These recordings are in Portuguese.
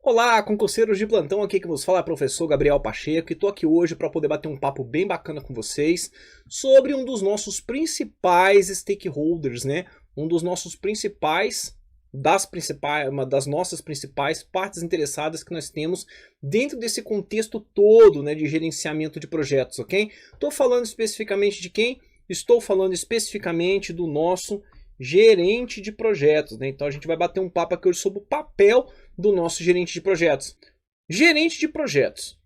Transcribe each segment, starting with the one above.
Olá, concurseiros de plantão, aqui que vos fala é o professor Gabriel Pacheco e estou aqui hoje para poder bater um papo bem bacana com vocês sobre um dos nossos principais stakeholders, né? Uma das nossas principais partes interessadas que nós temos dentro desse contexto todo, né, de gerenciamento de projetos, ok? Estou falando especificamente de quem? Estou falando especificamente do nosso gerente de projetos, né? Então a gente vai bater um papo aqui hoje sobre o papel do nosso gerente de projetos. Gerente de projetos,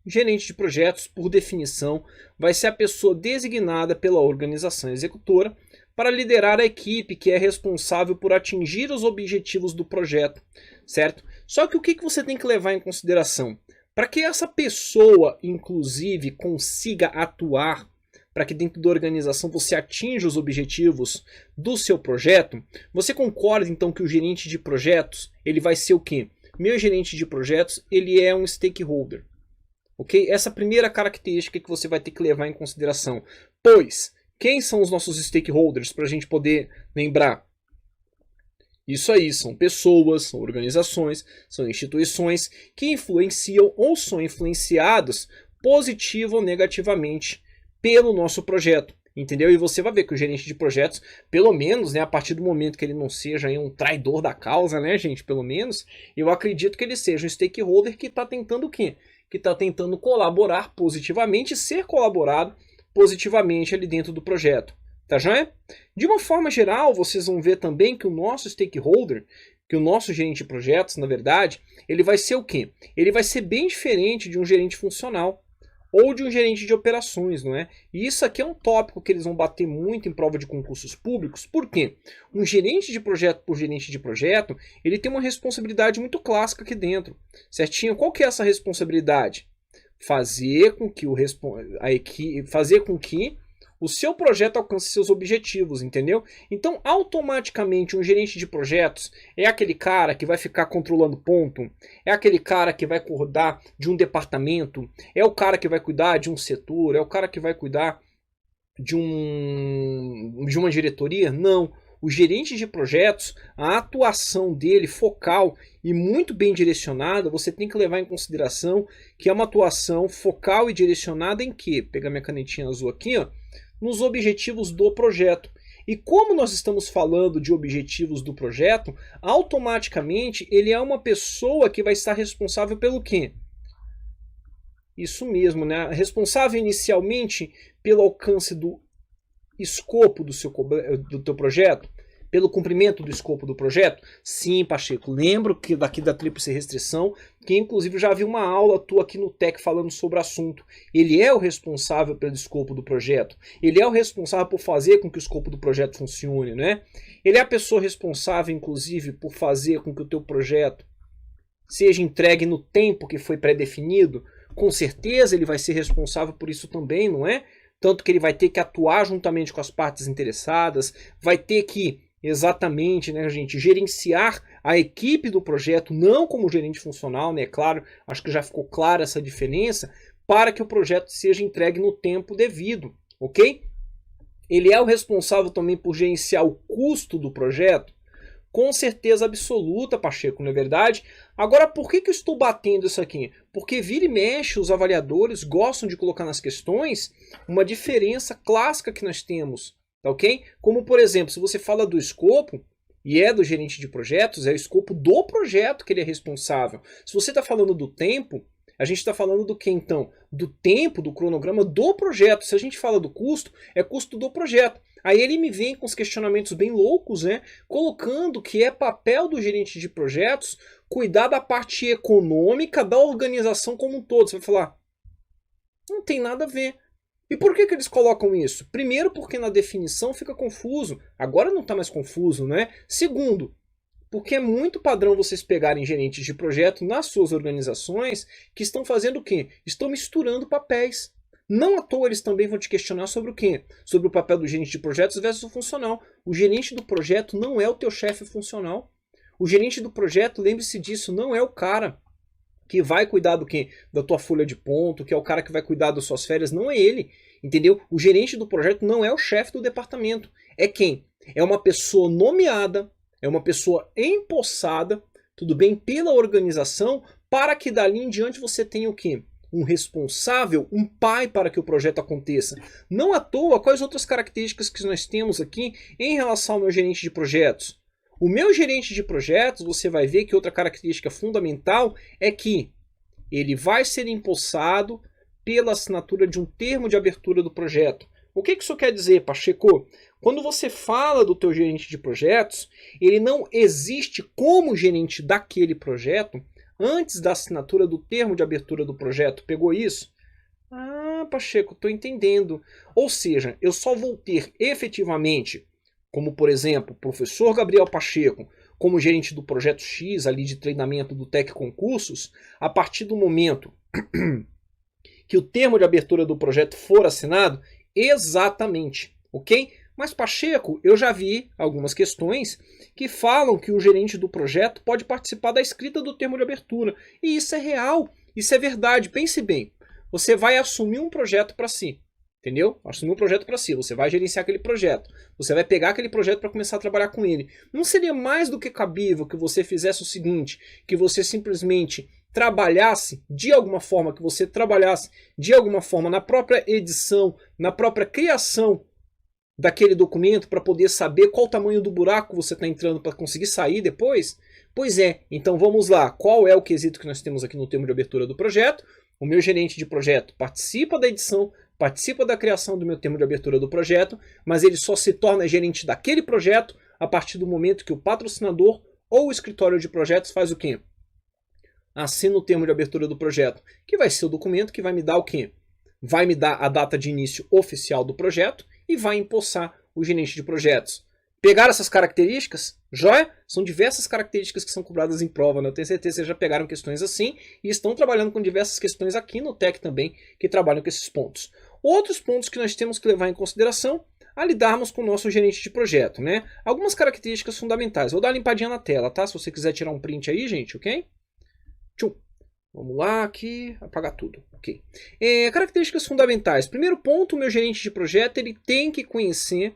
por definição, vai ser a pessoa designada pela organização executora para liderar a equipe que é responsável por atingir os objetivos do projeto, certo? Só que o que você tem que levar em consideração? Para que essa pessoa, inclusive, consiga atuar, para que dentro da organização você atinja os objetivos do seu projeto, você concorda então que o gerente de projetos, ele vai ser o quê? Meu gerente de projetos, ele é um stakeholder, ok? Essa primeira característica que você vai ter que levar em consideração. Pois, quem são os nossos stakeholders para a gente poder lembrar? Isso aí, são pessoas, são organizações, são instituições que influenciam ou são influenciados positivo ou negativamente pelo nosso projeto. Entendeu? E você vai ver que o gerente de projetos, pelo menos, né, a partir do momento que ele não seja aí um traidor da causa, né, gente, pelo menos, eu acredito que ele seja um stakeholder que está tentando o quê? Que está tentando colaborar positivamente, ser colaborado positivamente ali dentro do projeto. Tá joia? De uma forma geral, vocês vão ver também que o nosso stakeholder, que o nosso gerente de projetos, na verdade, ele vai ser o quê? Ele vai ser bem diferente de um gerente funcional ou de um gerente de operações, não é? E isso aqui é um tópico que eles vão bater muito em prova de concursos públicos. Por quê? Um gerente de projeto por gerente de projeto, ele tem uma responsabilidade muito clássica aqui dentro, certinho? Qual que é essa responsabilidade? Fazer com que o seu projeto alcance seus objetivos, entendeu? Então, automaticamente, um gerente de projetos é aquele cara que vai ficar controlando ponto, é aquele cara que vai cuidar de um departamento, é o cara que vai cuidar de um setor, é o cara que vai cuidar de uma diretoria? Não. O gerente de projetos, a atuação dele focal e muito bem direcionada, você tem que levar em consideração que é uma atuação focal e direcionada em quê? Vou pegar minha canetinha azul aqui, ó. Nos objetivos do projeto. E como nós estamos falando de objetivos do projeto, automaticamente ele é uma pessoa que vai estar responsável pelo quê? Isso mesmo, né? Responsável inicialmente pelo alcance do escopo do teu projeto, pelo cumprimento do escopo do projeto? Sim, Pacheco, lembro que daqui da tríplice restrição, que inclusive já vi uma aula tua aqui no TEC falando sobre o assunto. Ele é o responsável pelo escopo do projeto, ele é o responsável por fazer com que o escopo do projeto funcione, né? Ele é a pessoa responsável, inclusive, por fazer com que o teu projeto seja entregue no tempo que foi pré-definido. Com certeza ele vai ser responsável por isso também, não é? Tanto que ele vai ter que atuar juntamente com as partes interessadas, vai ter que exatamente, né, gente, gerenciar a equipe do projeto, não como gerente funcional, né? Claro, acho que já ficou clara essa diferença, para que o projeto seja entregue no tempo devido, ok? Ele é o responsável também por gerenciar o custo do projeto? Com certeza absoluta, Pacheco, não é verdade? Agora, por que eu estou batendo isso aqui? Porque vira e mexe, os avaliadores gostam de colocar nas questões uma diferença clássica que nós temos, ok? Como, por exemplo, se você fala do escopo, e é do gerente de projetos, é o escopo do projeto que ele é responsável. Se você está falando do tempo, a gente está falando do que então? Do tempo, do cronograma do projeto. Se a gente fala do custo, é custo do projeto. Aí ele me vem com os questionamentos bem loucos, né? Colocando que é papel do gerente de projetos cuidar da parte econômica da organização como um todo. Você vai falar, não tem nada a ver. E por que eles colocam isso? Primeiro, porque na definição fica confuso. Agora não está mais confuso, né? Segundo, porque é muito padrão vocês pegarem gerentes de projeto nas suas organizações que estão fazendo o quê? Estão misturando papéis. Não à toa eles também vão te questionar sobre o quê? Sobre o papel do gerente de projetos versus o funcional. O gerente do projeto não é o teu chefe funcional. O gerente do projeto, lembre-se disso, não é o cara que vai cuidar do quê? Da tua folha de ponto, que é o cara que vai cuidar das suas férias, não é ele. entendeu? O gerente do projeto não é o chefe do departamento. É quem? É uma pessoa nomeada, é uma pessoa empossada, tudo bem, pela organização, para que dali em diante você tenha o quê? Um responsável, um pai para que o projeto aconteça. Não à toa, quais outras características que nós temos aqui em relação ao meu gerente de projetos? O meu gerente de projetos, você vai ver que outra característica fundamental é que ele vai ser empossado pela assinatura de um termo de abertura do projeto. O que isso quer dizer, Pacheco? Quando você fala do teu gerente de projetos, ele não existe como gerente daquele projeto antes da assinatura do termo de abertura do projeto. Pegou isso? Ah, Pacheco, estou entendendo. Ou seja, eu só vou ter efetivamente, como por exemplo, o professor Gabriel Pacheco, como gerente do projeto X ali de treinamento do Tec Concursos, a partir do momento que o termo de abertura do projeto for assinado, exatamente, ok? Mas Pacheco, eu já vi algumas questões que falam que o gerente do projeto pode participar da escrita do termo de abertura. E isso é real, isso é verdade. Pense bem, você vai assumir um projeto para si, entendeu? Assumir um projeto para si, você vai gerenciar aquele projeto. Você vai pegar aquele projeto para começar a trabalhar com ele. Não seria mais do que cabível que você fizesse o seguinte, que você simplesmente trabalhasse de alguma forma, na própria edição, na própria criação daquele documento para poder saber qual o tamanho do buraco você está entrando para conseguir sair depois? Pois é, então vamos lá. Qual é o quesito que nós temos aqui no termo de abertura do projeto? O meu gerente de projeto participa da edição, participa da criação do meu termo de abertura do projeto, mas ele só se torna gerente daquele projeto a partir do momento que o patrocinador ou o escritório de projetos faz o quê? Assina o termo de abertura do projeto, que vai ser o documento que vai me dar o quê? Vai me dar a data de início oficial do projeto e vai empossar o gerente de projetos. Pegaram essas características? Joia? São diversas características que são cobradas em prova, né? Eu tenho certeza que vocês já pegaram questões assim e estão trabalhando com diversas questões aqui no TEC também que trabalham com esses pontos. Outros pontos que nós temos que levar em consideração a lidarmos com o nosso gerente de projeto, né? Algumas características fundamentais. Vou dar uma limpadinha na tela, tá? Se você quiser tirar um print aí, gente, ok? Tchum. Vamos lá, aqui, apagar tudo. Ok. Características fundamentais. Primeiro ponto, o meu gerente de projeto ele tem que conhecer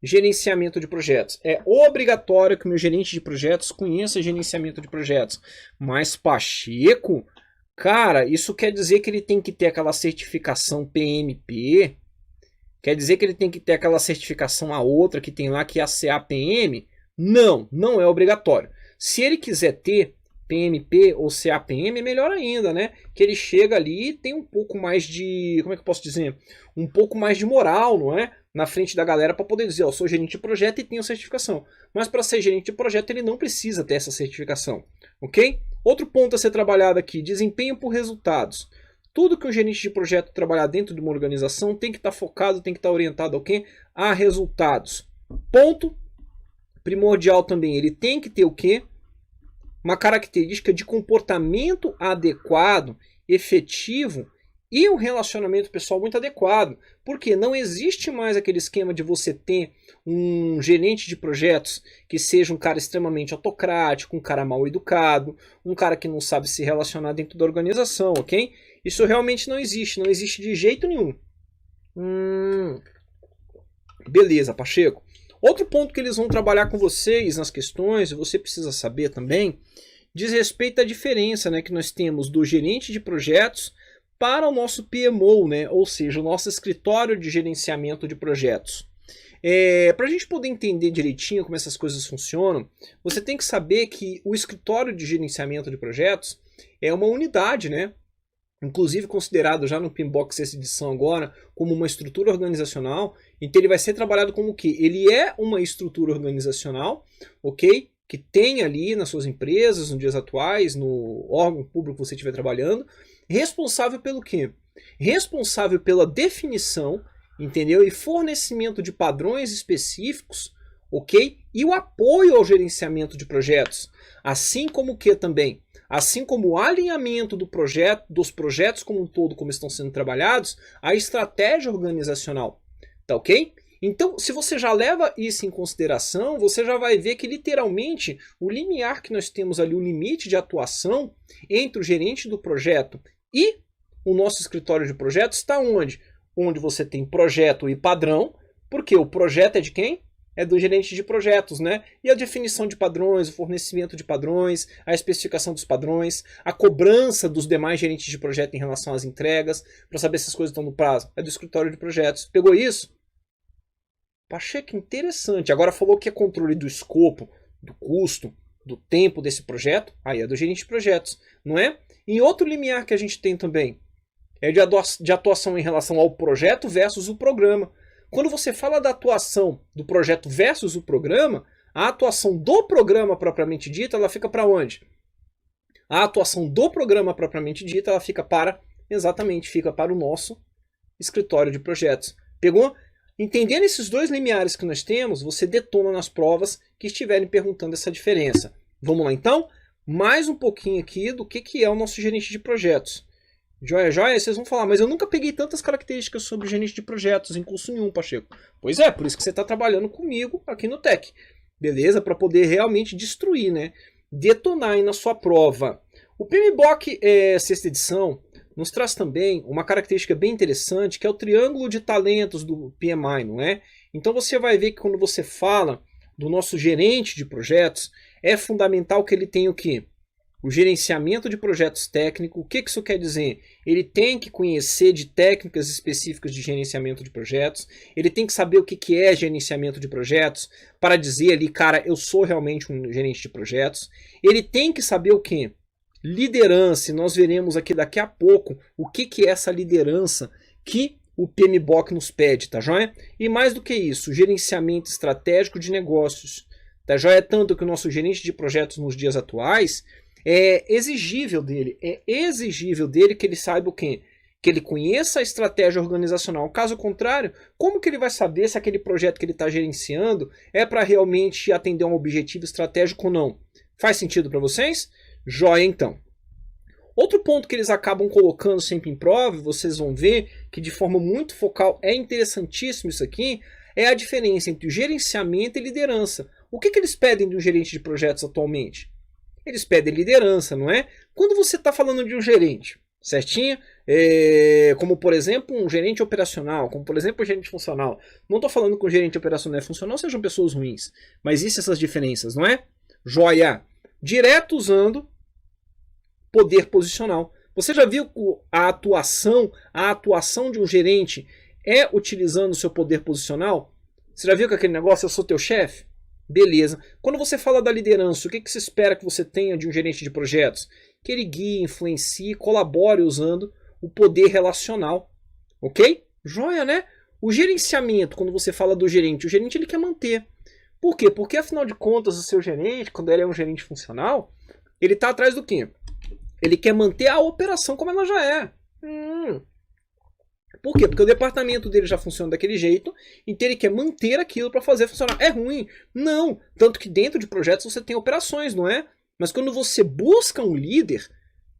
gerenciamento de projetos. É obrigatório que o meu gerente de projetos conheça gerenciamento de projetos. Mas Pacheco, cara, isso quer dizer que ele tem que ter aquela certificação PMP? Quer dizer que ele tem que ter aquela certificação a outra que tem lá, que é a CAPM? Não, não é obrigatório. Se ele quiser ter PMP ou CAPM, é melhor ainda, né? Que ele chega ali e tem um pouco mais de, como é que eu posso dizer? Um pouco mais de moral, não é? Na frente da galera para poder dizer, ó, sou gerente de projeto e tenho certificação. Mas para ser gerente de projeto ele não precisa ter essa certificação, ok? Outro ponto a ser trabalhado aqui, desempenho por resultados. Tudo que o gerente de projeto trabalhar dentro de uma organização tem que estar focado, tem que estar orientado ao quê? A resultados. Ponto primordial também, ele tem que ter o quê? Uma característica de comportamento adequado, efetivo e um relacionamento pessoal muito adequado. Porque não existe mais aquele esquema de você ter um gerente de projetos que seja um cara extremamente autocrático, um cara mal educado, um cara que não sabe se relacionar dentro da organização, ok? Isso realmente não existe de jeito nenhum. Beleza, Pacheco. Outro ponto que eles vão trabalhar com vocês nas questões, e você precisa saber também, diz respeito à diferença, né, que nós temos do gerente de projetos para o nosso PMO, né, ou seja, o nosso escritório de gerenciamento de projetos. Para a gente poder entender direitinho como essas coisas funcionam, você tem que saber que o escritório de gerenciamento de projetos é uma unidade, né? Inclusive considerado já no PMBOK essa edição agora como uma estrutura organizacional. Então ele vai ser trabalhado como o quê? Ele é uma estrutura organizacional, ok? Que tem ali nas suas empresas, nos dias atuais, no órgão público que você estiver trabalhando, responsável pelo quê? Responsável pela definição, entendeu? E fornecimento de padrões específicos, ok? E o apoio ao gerenciamento de projetos. Assim como o que também? Assim como o alinhamento do projeto, dos projetos como um todo, como estão sendo trabalhados, a estratégia organizacional. Tá ok? Então, se você já leva isso em consideração, você já vai ver que literalmente o limiar que nós temos ali, o limite de atuação entre o gerente do projeto e o nosso escritório de projetos está onde? onde você tem projeto e padrão, porque o projeto é de quem? É do gerente de projetos, né? E a definição de padrões, o fornecimento de padrões, a especificação dos padrões, a cobrança dos demais gerentes de projeto em relação às entregas, para saber se as coisas estão no prazo, é do escritório de projetos. Pegou isso? Pacheco, interessante. Agora falou que é controle do escopo, do custo, do tempo desse projeto, aí é do gerente de projetos, não é? E outro limiar que a gente tem também é de atuação em relação ao projeto versus o programa. Quando você fala da atuação do projeto versus o programa, a atuação do programa propriamente dita, ela fica para onde? A atuação do programa propriamente dita, ela fica para, exatamente, fica para o nosso escritório de projetos. Pegou? Entendendo esses dois limiares que nós temos, você detona nas provas que estiverem perguntando essa diferença. Vamos lá então? Mais um pouquinho aqui do que é o nosso gerente de projetos. Joia, joia, vocês vão falar, mas eu nunca peguei tantas características sobre gerente de projetos em curso nenhum, Pacheco. Pois é, por isso que você está trabalhando comigo aqui no TEC. Beleza? Para poder realmente destruir, né? Detonar aí na sua prova. O PMBOK sexta edição nos traz também uma característica bem interessante, que é o triângulo de talentos do PMI, não é? Então você vai ver que quando você fala do nosso gerente de projetos, é fundamental que ele tenha o quê? O gerenciamento de projetos técnicos. O que isso quer dizer? Ele tem que conhecer de técnicas específicas de gerenciamento de projetos. Ele tem que saber o que é gerenciamento de projetos para dizer ali, cara, eu sou realmente um gerente de projetos. Ele tem que saber o quê? Liderança. E nós veremos aqui daqui a pouco o que é essa liderança que o PMBOK nos pede, tá joia? E mais do que isso, gerenciamento estratégico de negócios. Tá joia? Tanto que o nosso gerente de projetos nos dias atuais é exigível dele que ele saiba o quê? Que ele conheça a estratégia organizacional. Caso contrário, como que ele vai saber se aquele projeto que ele está gerenciando é para realmente atender um objetivo estratégico ou não? Faz sentido para vocês? Joia, então. Outro ponto que eles acabam colocando sempre em prova, vocês vão ver que de forma muito focal é interessantíssimo isso aqui, é a diferença entre gerenciamento e liderança. O que eles pedem de um gerente de projetos atualmente? Eles pedem liderança, não é? Quando você está falando de um gerente, certinho? Como, por exemplo, um gerente operacional, como, por exemplo, um gerente funcional. Não estou falando que o gerente operacional e funcional sejam pessoas ruins, mas existem essas diferenças, não é? Joia! Direto usando poder posicional. Você já viu a atuação de um gerente é utilizando o seu poder posicional? Você já viu que aquele negócio, eu sou teu chefe? Beleza. Quando você fala da liderança, o que se espera que você tenha de um gerente de projetos? Que ele guie, influencie, colabore usando o poder relacional. Ok? Joia, né? O gerenciamento, quando você fala do gerente, o gerente ele quer manter. Por quê? Porque afinal de contas o seu gerente, quando ele é um gerente funcional, ele está atrás do quê? Ele quer manter a operação como ela já é. Por quê? Porque o departamento dele já funciona daquele jeito, então ele quer manter aquilo para fazer funcionar. É ruim? Não. Tanto que dentro de projetos você tem operações, não é? Mas quando você busca um líder,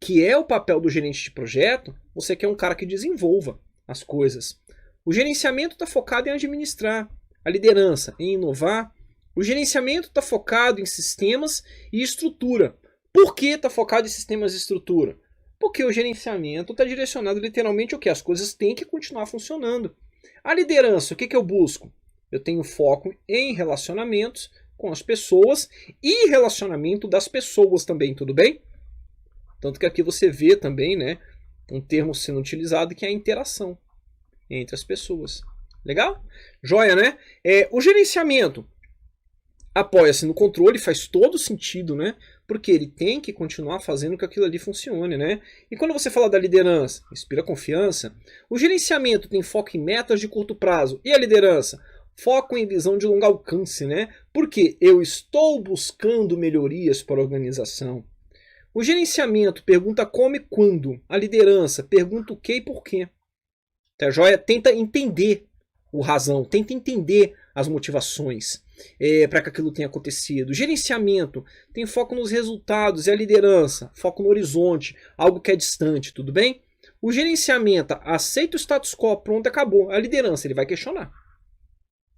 que é o papel do gerente de projeto, você quer um cara que desenvolva as coisas. O gerenciamento está focado em administrar. A liderança em inovar. O gerenciamento está focado em sistemas e estrutura. Por que está focado em sistemas e estrutura? Porque o gerenciamento está direcionado literalmente ao que? As coisas têm que continuar funcionando. A liderança, o que eu busco? Eu tenho foco em relacionamentos com as pessoas e relacionamento das pessoas também, tudo bem? Tanto que aqui você vê também, né, um termo sendo utilizado que é a interação entre as pessoas. Legal? Joia, né? O gerenciamento apoia-se no controle, faz todo sentido, né? Porque ele tem que continuar fazendo que aquilo ali funcione, né? E quando você fala da liderança, inspira confiança. O gerenciamento tem foco em metas de curto prazo. E a liderança? Foco em visão de longo alcance, né? Porque eu estou buscando melhorias para a organização. O gerenciamento pergunta como e quando. A liderança pergunta o que e por quê. Tá joia? Tenta entender o razão, tenta entender as motivações para que aquilo tenha acontecido. O gerenciamento tem foco nos resultados e a liderança, foco no horizonte, algo que é distante, tudo bem? O gerenciamento aceita o status quo, pronto, acabou. A liderança, ele vai questionar.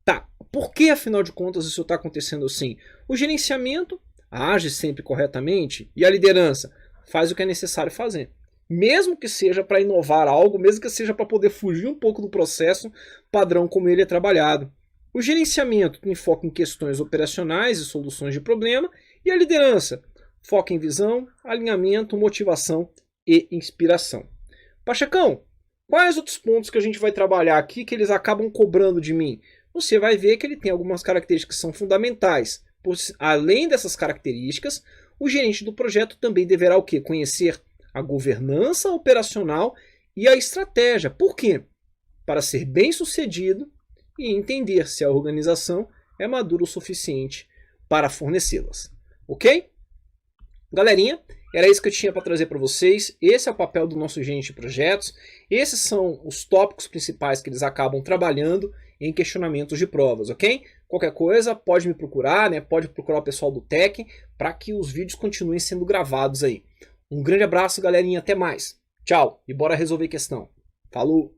Tá, por que afinal de contas isso está acontecendo assim? O gerenciamento age sempre corretamente e a liderança faz o que é necessário fazer. mesmo que seja para inovar algo, mesmo que seja para poder fugir um pouco do processo padrão como ele é trabalhado. O gerenciamento tem foco em questões operacionais e soluções de problema, e a liderança foca em visão, alinhamento, motivação e inspiração. Pachecão, quais outros pontos que a gente vai trabalhar aqui que eles acabam cobrando de mim? Você vai ver que ele tem algumas características que são fundamentais. Além dessas características, o gerente do projeto também deverá o quê? Conhecer a governança operacional e a estratégia. Por quê? Para ser bem sucedido e entender se a organização é madura o suficiente para fornecê-las. Ok? Galerinha, era isso que eu tinha para trazer para vocês. Esse é o papel do nosso gerente de projetos. Esses são os tópicos principais que eles acabam trabalhando em questionamentos de provas, ok? Qualquer coisa, pode me procurar, né? Pode procurar o pessoal do Tech para que os vídeos continuem sendo gravados aí. Um grande abraço, galerinha. Até mais. Tchau. E bora resolver questão. Falou!